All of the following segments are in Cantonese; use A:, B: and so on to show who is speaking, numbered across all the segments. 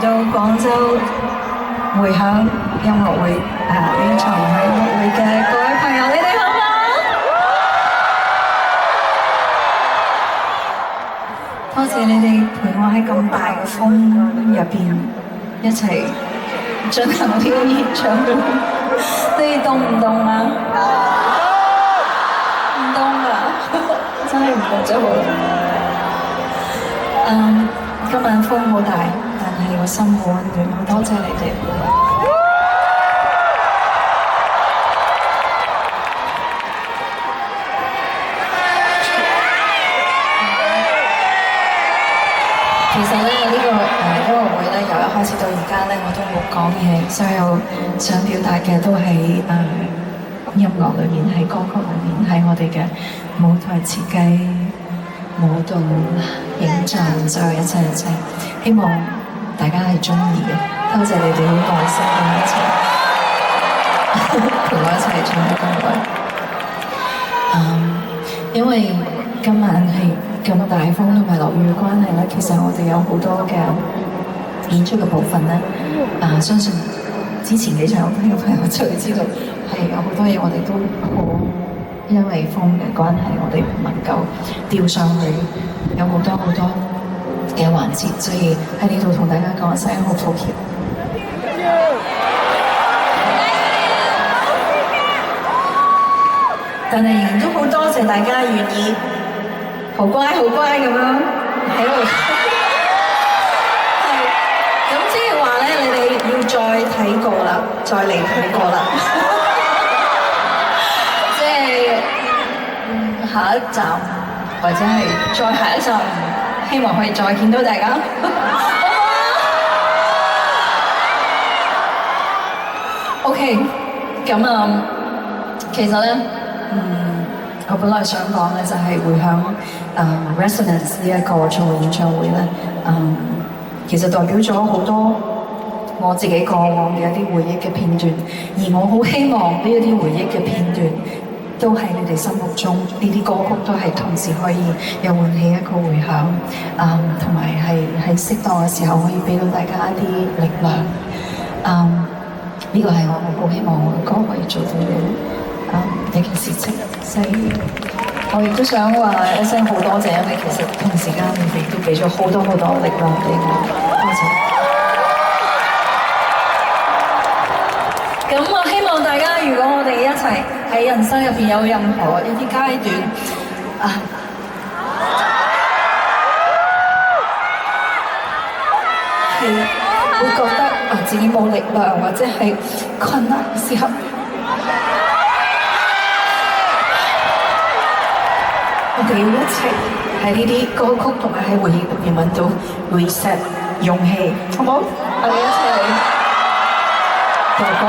A: 到廣州回響音樂會演唱會嘅各位朋友，你哋好嗎？多謝你哋陪我喺咁大嘅風入邊一齊進行呢個演唱會，你哋凍唔凍啊？唔凍啊！真係唔凍咗好凍。今晚風好大，但係我心好溫暖，好多謝你哋。其實咧，呢個音樂會咧，由一開始到而家咧，我都冇講嘢，所有想表達嘅都喺音樂裏面，喺歌曲裏面，喺我哋嘅舞台設計、舞蹈、影像，所有一切，希望大家係鍾意嘅。多謝你哋好耐心咁一齊陪我一齊唱咗咁耐。因為今晚係咁大風同埋落雨嘅關係咧，其實我哋有好多嘅演出嘅部分咧，相信之前幾場嘅朋友就會知道係有好多嘢我哋都好因為風嘅關係，我哋唔能夠調上去，有好多嘅環節，所以喺呢度同大家講聲好抱歉。但係仍然都好多謝大家願意好乖咁樣喺度。係，咁即係話咧，你哋要再睇過啦，再嚟睇過啦。即係下一站或者係再下一站，希望可以再見到大家。OK， 咁其實咧。我本來想講嘅就係會響Resonance 呢一個巡迴演唱會咧，其實代表咗好多我自己過往嘅一啲回憶嘅片段，而我好希望呢一啲回憶嘅片段都喺你哋心目中，呢啲歌曲都係同時可以又喚起一個回響，同埋係喺適當嘅時候可以俾到大家一啲力量。呢個係我好希望我嘅歌可以做到嘅一件事情。所以我亦都想話一聲好多謝，因為其實同時間你哋都俾咗好多力量俾我，多謝。咁我希望大家，如果我哋一齊喺人生入邊有任何一啲階段係會覺得自己冇力量或者係困難嘅時候，我哋要一齊喺呢啲歌曲同埋喺回憶入邊揾到 reset 勇氣，好唔好？我哋一齊嚟做歌。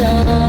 A: 得。